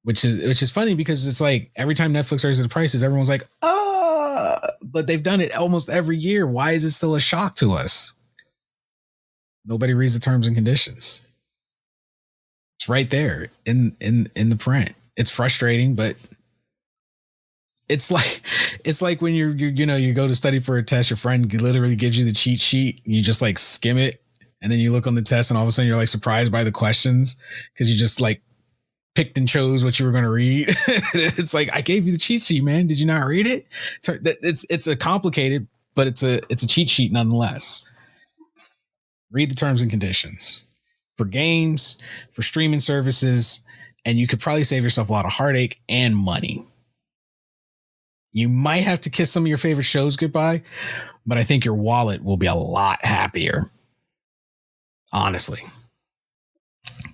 Which is funny, because it's like every time Netflix raises the prices, everyone's like, but they've done it almost every year. Why is it still a shock to us? Nobody reads the terms and conditions. It's right there in the print. It's frustrating, but it's like when you go to study for a test, your friend literally gives you the cheat sheet, and you just like skim it, and then you look on the test, and all of a sudden you're like surprised by the questions, because you just like picked and chose what you were going to read. It's like, I gave you the cheat sheet, man. Did you not read it? It's a complicated, but it's a cheat sheet nonetheless. Read the terms and conditions for games, for streaming services, and you could probably save yourself a lot of heartache and money. You might have to kiss some of your favorite shows goodbye, but I think your wallet will be a lot happier. Honestly.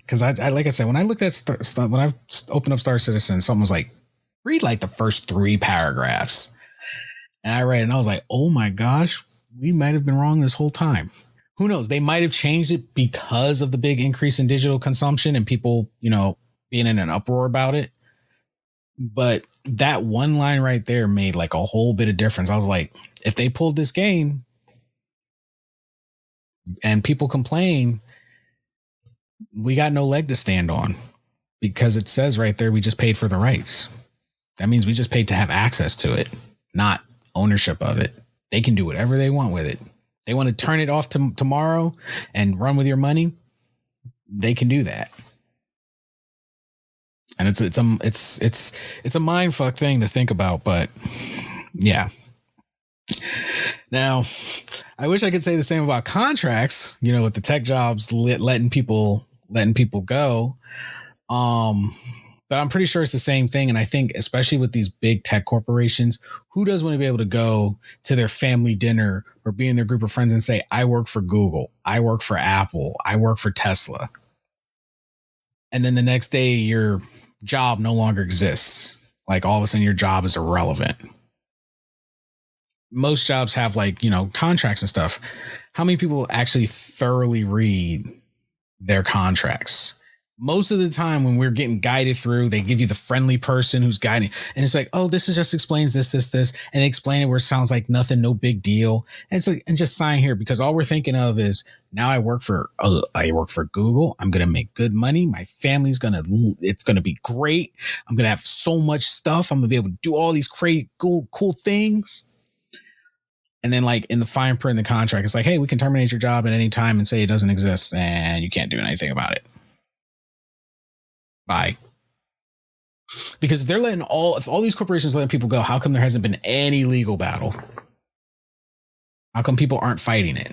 Because I like I said, when I looked at when I opened up Star Citizen, someone was like, read like the first 3 paragraphs. And I read it and I was like, oh my gosh, we might have been wrong this whole time. Who knows? They might have changed it because of the big increase in digital consumption and people, being in an uproar about it. But that one line right there made like a whole bit of difference. I was like, if they pulled this game and people complain, we got no leg to stand on, because it says right there, we just paid for the rights. That means we just paid to have access to it, not ownership of it. They can do whatever they want with it. They want to turn it off tomorrow and run with your money. They can do that. And it's a mind fuck thing to think about, but yeah. Now, I wish I could say the same about contracts, with the tech jobs letting people go. But I'm pretty sure it's the same thing. And I think especially with these big tech corporations, who does want to be able to go to their family dinner or be in their group of friends and say, I work for Google, I work for Apple, I work for Tesla. And then the next day your job no longer exists. Like all of a sudden your job is irrelevant. Most jobs have like, contracts and stuff. How many people actually thoroughly read their contracts? Most of the time when we're getting guided through, they give you the friendly person who's guiding. And it's like, oh, this is just explains this. And they explain it where it sounds like nothing, no big deal. And it's like, and just sign here, because all we're thinking of is now I work for Google. I'm going to make good money. My family's it's going to be great. I'm going to have so much stuff. I'm going to be able to do all these crazy, cool things. And then like in the fine print in the contract, it's like, hey, we can terminate your job at any time and say it doesn't exist and you can't do anything about it. Bye. Because if all these corporations letting people go, how come there hasn't been any legal battle? How come people aren't fighting it?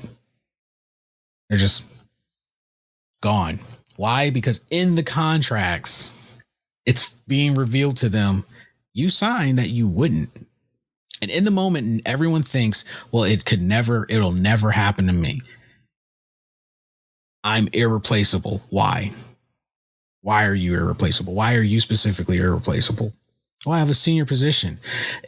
They're just gone. Why? Because in the contracts, it's being revealed to them, you signed that you wouldn't. And in the moment, everyone thinks, well, it'll never happen to me. I'm irreplaceable. Why? Why are you irreplaceable? Why are you specifically irreplaceable? Well, I have a senior position.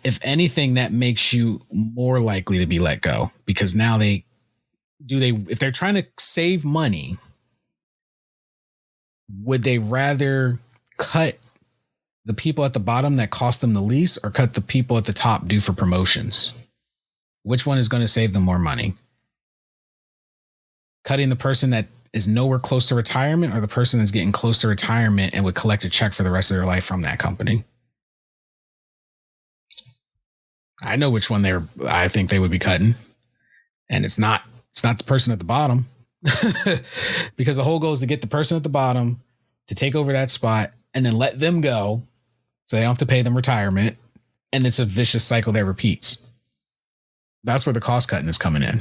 If anything, that makes you more likely to be let go, because now if they're trying to save money, would they rather cut the people at the bottom that cost them the least or cut the people at the top due for promotions? Which one is going to save them more money? Cutting the person that is nowhere close to retirement, or the person that's getting close to retirement and would collect a check for the rest of their life from that company? I know which one I think they would be cutting. And it's not the person at the bottom, because the whole goal is to get the person at the bottom to take over that spot and then let them go so they don't have to pay them retirement. And it's a vicious cycle that repeats. That's where the cost cutting is coming in.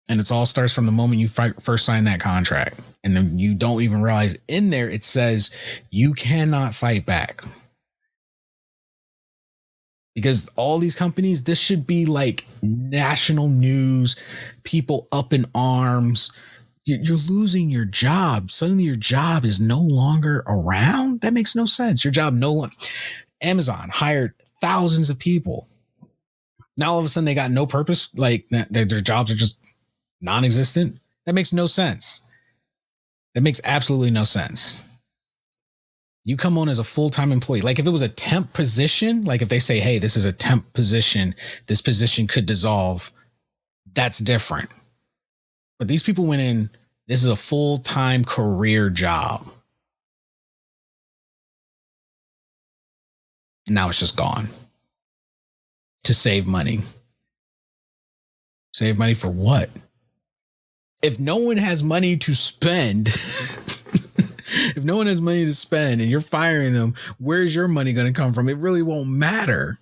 And it all starts from the moment you first sign that contract. And then you don't even realize in there, it says you cannot fight back. Because all these companies, this should be like national news, people up in arms. You're losing your job. Suddenly your job is no longer around. That makes no sense. Your job no longer. Amazon hired thousands of people. Now all of a sudden they got no purpose. Like their jobs are just non-existent. That makes no sense. That makes absolutely no sense. You come on as a full-time employee. Like if it was a temp position, like if they say, hey, this is a temp position, this position could dissolve, that's different. But these people went in, this is a full-time career job. Now it's just gone. To save money. Save money for what? If no one has money to spend, if no one has money to spend and you're firing them, where's your money going to come from? It really won't matter.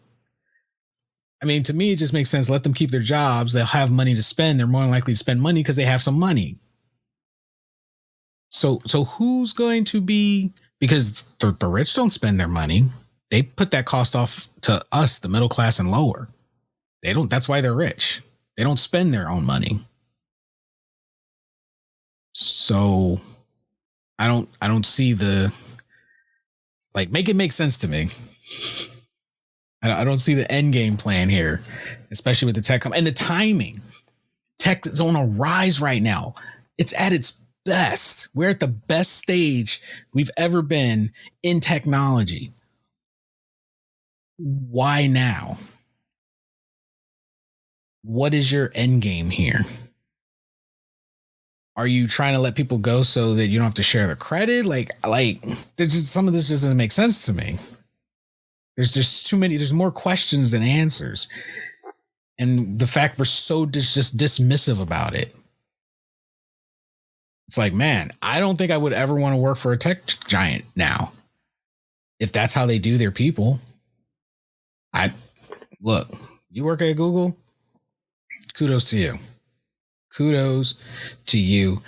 I mean, to me, it just makes sense. Let them keep their jobs. They'll have money to spend. They're more likely to spend money because they have some money. So who's going to be, because the rich don't spend their money. They put that cost off to us, the middle class and lower. They don't, that's why they're rich. They don't spend their own money. So I don't see make it make sense to me. I don't see the end game plan here, especially with the tech and the timing. Tech is on a rise right now. It's at its best. We're at the best stage we've ever been in technology. Why now? What is your end game here? Are you trying to let people go so that you don't have to share the credit? Like some of this just doesn't make sense to me. There's just too many. There's more questions than answers. And the fact we're so just dismissive about it. It's like, man, I don't think I would ever want to work for a tech giant now. If that's how they do their people. Look, you work at Google, kudos to you. Kudos to you.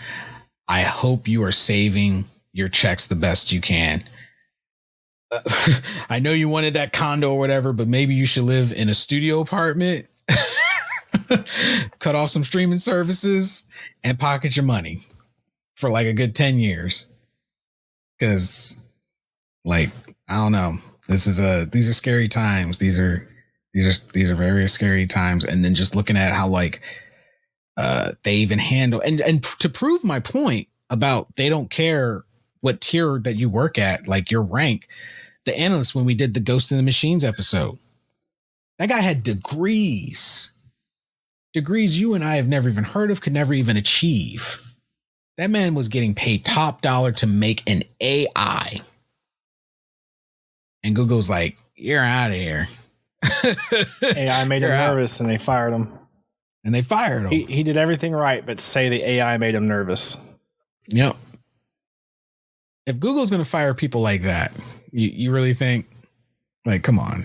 I hope you are saving your checks the best you can. I know you wanted that condo or whatever, but maybe you should live in a studio apartment, cut off some streaming services, and pocket your money for like a good 10 years. Because, like, I don't know. These are scary times. These are very scary times. And then just looking at how like they even handle and to prove my point about they don't care what tier that you work at, like your rank. The analyst, when we did the Ghost in the Machines episode, that guy had degrees you and I have never even heard of, could never even achieve. That man was getting paid top dollar to make an AI. And Google's like, you're out of here. AI made him nervous and they fired him. He did everything right, but say the AI made him nervous. Yep. If Google's going to fire people like that, you really think, like, come on.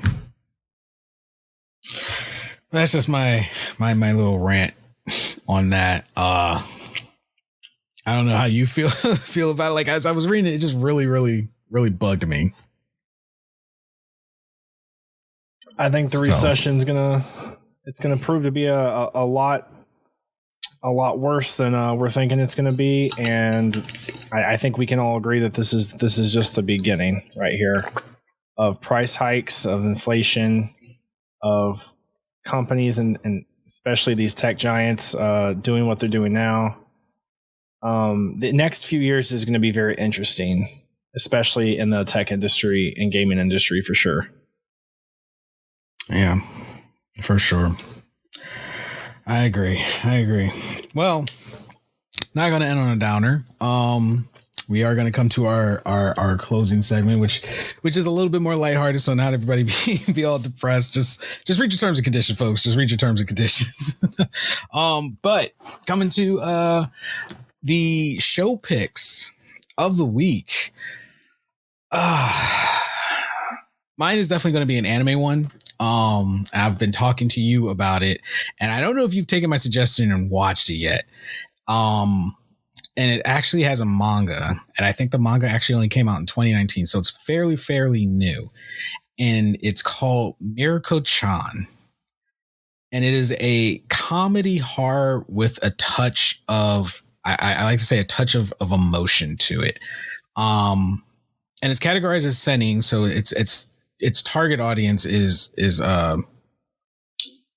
That's just my little rant on that. I don't know how you feel about it. Like, as I was reading it, it just really, really, really bugged me. I think the recession's gonna prove to be a lot worse than we're thinking it's gonna be, and I think we can all agree that this is just the beginning right here of price hikes, of inflation, of companies and especially these tech giants doing what they're doing now. The next few years is going to be very interesting, especially in the tech industry and gaming industry for sure. Yeah, for sure. I agree. Well, not going to end on a downer. We are going to come to our closing segment, which is a little bit more lighthearted. So not everybody be all depressed. Just read your terms and conditions, folks. Just read your terms and conditions. But coming to the show picks of the week. Mine is definitely going to be an anime one. I've been talking to you about it, and I don't know if you've taken my suggestion and watched it yet. And it actually has a manga, and I think the manga actually only came out in 2019, so it's fairly new. And it's called Miraco Chan. And it is a comedy horror with a touch of, I like to say, a touch of emotion to it. And it's categorized as seinen, so its target audience is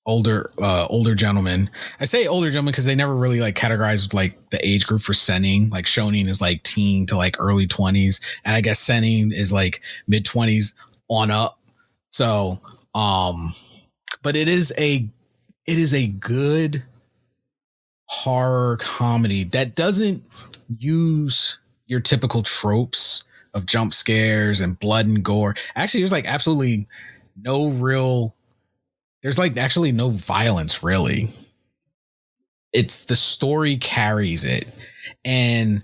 older gentlemen. I say older gentlemen because they never really like categorized like the age group for seinen. Like shonen is like teen to like early 20s, and I guess seinen is like mid 20s on up. So but it is a good horror comedy that doesn't use your typical tropes of jump scares and blood and gore. Actually, there's like absolutely there's like actually no violence, really. It's the story carries it. And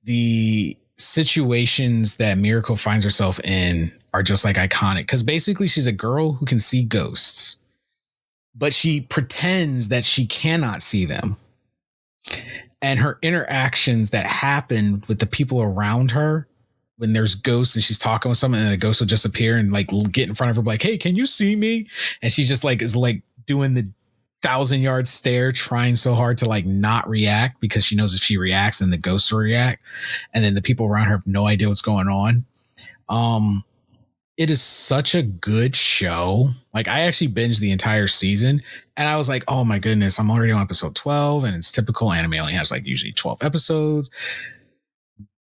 the situations that Miracle finds herself in are just like iconic. Because basically she's a girl who can see ghosts, but she pretends that she cannot see them. And her interactions that happen with the people around her, when there's ghosts and she's talking with someone and the ghost will just appear and like get in front of her, like, hey, can you see me? And she just like is like doing the 1,000-yard stare, trying so hard to like not react because she knows if she reacts then the ghosts will react. And then the people around her have no idea what's going on. It is such a good show. Like I actually binged the entire season and I was like, oh my goodness, I'm already on episode 12 and it's typical anime only has like usually 12 episodes.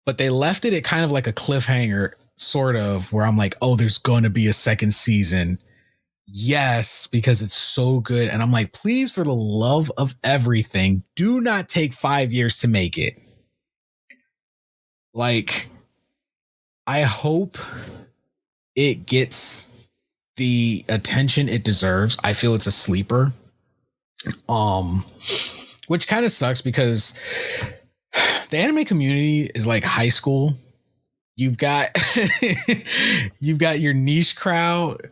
But they left it at kind of like a cliffhanger, sort of, where I'm like, oh, there's going to be a second season. Yes, because it's so good. And I'm like, please, for the love of everything, do not take 5 years to make it. Like, I hope it gets the attention it deserves. I feel it's a sleeper. Which kind of sucks because the anime community is like high school. You've got your niche crowd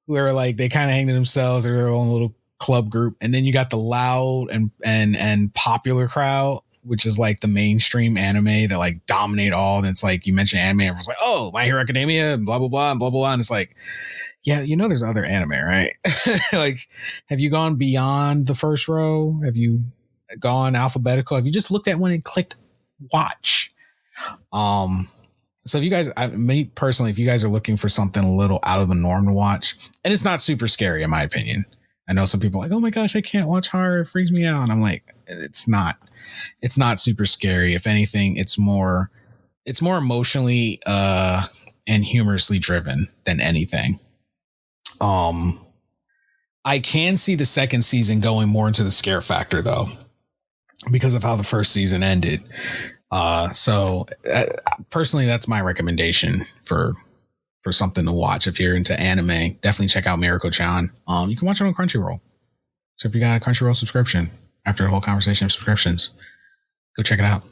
where like they kind of hang to themselves or their own little club group, and then you got the loud and popular crowd which is like the mainstream anime that like dominate all. And it's like you mentioned anime, and everyone's like, oh, My Hero Academia, and blah blah blah and blah blah blah. And it's like, yeah, there's other anime, right? Like, have you gone beyond the first row? Have you gone alphabetical? Have you just looked at one and clicked watch? So if you guys, me personally, if you guys are looking for something a little out of the norm to watch, and it's not super scary in my opinion. I know some people are like, oh my gosh, I can't watch horror. It freaks me out. And I'm like, it's not super scary. If anything, it's more emotionally and humorously driven than anything. I can see the second season going more into the scare factor though, because of how the first season ended. So personally, that's my recommendation for something to watch. If you're into anime, definitely check out Miraco Chan. You can watch it on Crunchyroll. So if you got a Crunchyroll subscription, after the whole conversation of subscriptions, go check it out.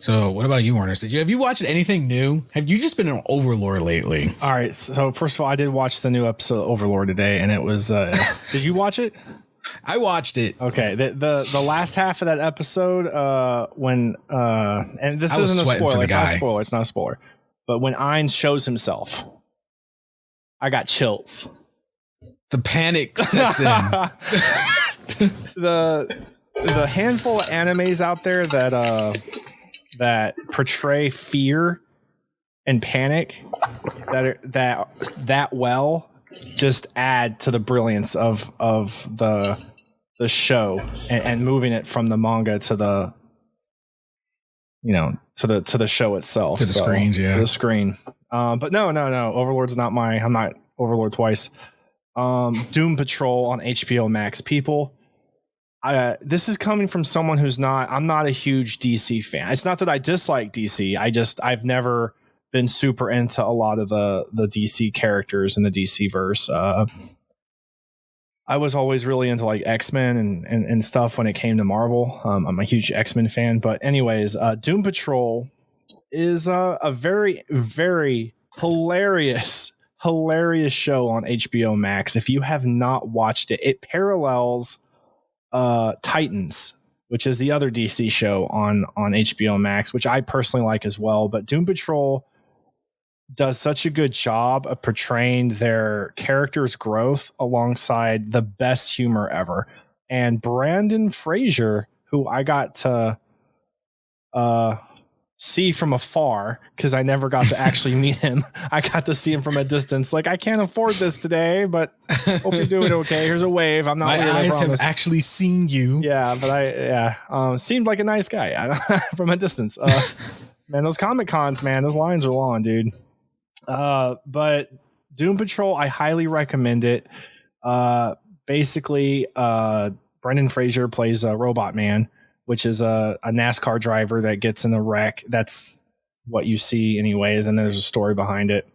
So what about you, Warner? Have you watched anything new? Have you just been an Overlord lately? All right. So first of all, I did watch the new episode of Overlord today, and it was. Did you watch it? I watched it. Okay. The last half of that episode, when and this isn't a spoiler. It's not a spoiler. It's not a spoiler. But when Ainz shows himself, I got chills. The panic sets in. the handful of animes out there that portray fear and panic that well just add to the brilliance of the show and moving it from the manga to the to the show itself, to the screens, yeah, to the screen. But no, Overlord's not I'm not Overlord twice. Doom Patrol on HBO Max. People, this is coming from someone I'm not a huge DC fan. It's not that I dislike DC. I've never been super into a lot of the DC characters in the DC verse. I was always really into like X-Men and stuff when it came to Marvel. I'm a huge X-Men fan, but anyways, Doom Patrol is a very, very hilarious show on HBO Max. If you have not watched it, it parallels Titans, which is the other DC show on HBO Max, which I personally like as well. But Doom Patrol does such a good job of portraying their characters' growth alongside the best humor ever. And Brandon Fraser, who I got to see from afar because I never got to actually meet him. I got to see him from a distance. Like, I can't afford this today, but hope you're doing okay. Here's a wave. I'm not. My weird, eyes have actually seen you. Yeah, but seemed like a nice guy from a distance. Man, those Comic Cons, man, those lines are long, dude. But Doom Patrol, I highly recommend it. Basically, Brendan Fraser plays a Robot Man, which is a NASCAR driver that gets in a wreck. That's what you see anyways. And there's a story behind it.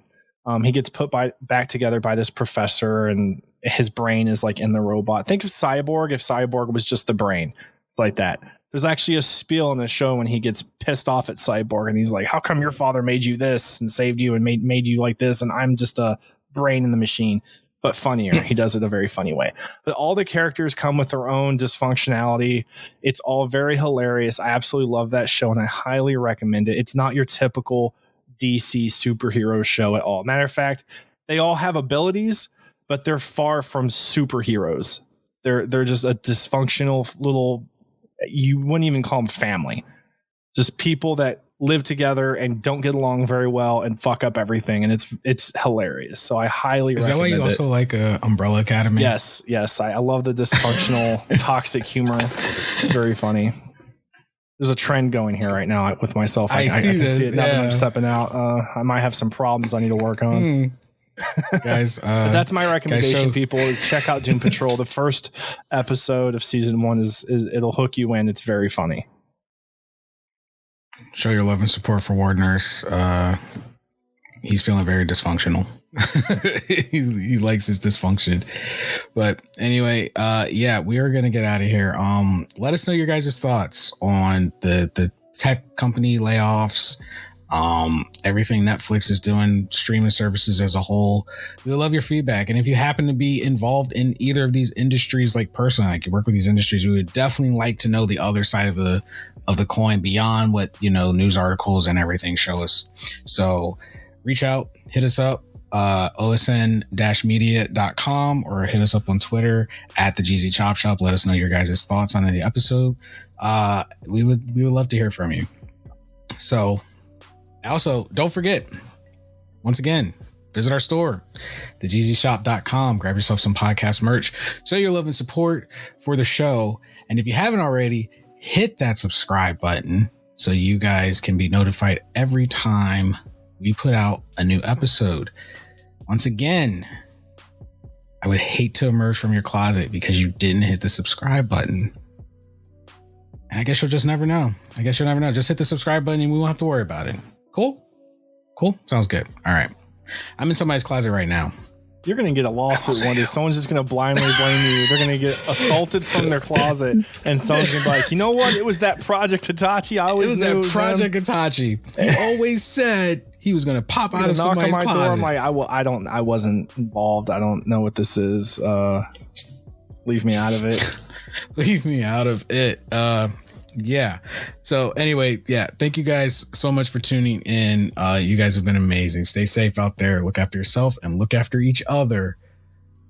He gets put back together by this professor, and his brain is like in the robot. Think of Cyborg if Cyborg was just the brain. It's like that. There's actually a spiel in the show when he gets pissed off at Cyborg and he's like, how come your father made you this and saved you and made you like this? And I'm just a brain in the machine, but funnier. He does it a very funny way. But all the characters come with their own dysfunctionality. It's all very hilarious. I absolutely love that show and I highly recommend it. It's not your typical DC superhero show at all. Matter of fact, they all have abilities, but they're far from superheroes. They're just a dysfunctional little, you wouldn't even call them family. Just people that live together and don't get along very well and fuck up everything. And it's hilarious. So I highly recommend it. Is that why you also like Umbrella Academy? Yes. I love the dysfunctional, toxic humor. It's very funny. There's a trend going here right now with myself. I can see it now that I'm stepping out. I might have some problems I need to work on. Guys, but that's my recommendation, people, is check out Doom Patrol. The first episode of season 1 is it'll hook you in. It's very funny. Show your love and support for Ward Nurse. He's feeling very dysfunctional. he likes his dysfunction. But anyway, we are gonna get out of here. Let us know your guys' thoughts on the tech company layoffs. everything Netflix is doing, streaming services as a whole. We would love your feedback. And if you happen to be involved in either of these industries, like personally, like you work with these industries, we would definitely like to know the other side of the coin beyond what, news articles and everything show us. So reach out, hit us up, osn-media.com, or hit us up on Twitter at the GZ Chop Shop. Let us know your guys' thoughts on the episode. We would love to hear from you. So also, don't forget, once again, visit our store, thegzshop.com. Grab yourself some podcast merch. Show your love and support for the show. And if you haven't already, hit that subscribe button so you guys can be notified every time we put out a new episode. Once again, I would hate to emerge from your closet because you didn't hit the subscribe button. And I guess you'll just never know. Just hit the subscribe button and we won't have to worry about it. Cool? Sounds good. All right. I'm in somebody's closet right now. You're going to get a lawsuit one day. Someone's just going to blindly blame you. They're going to get assaulted from their closet, and someone's going to be like, you know what? It was that Project Hitachi. I always knew it was Project Hitachi. He always said he was going to pop out of somebody's closet. Door. I'm like, I wasn't involved. I don't know what this is. Leave me out of it. Leave me out of it. Yeah. So anyway, thank you guys so much for tuning in. You guys have been amazing. Stay safe out there. Look after yourself and look after each other.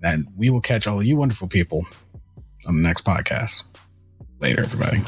And we will catch all of you wonderful people on the next podcast. Later, everybody.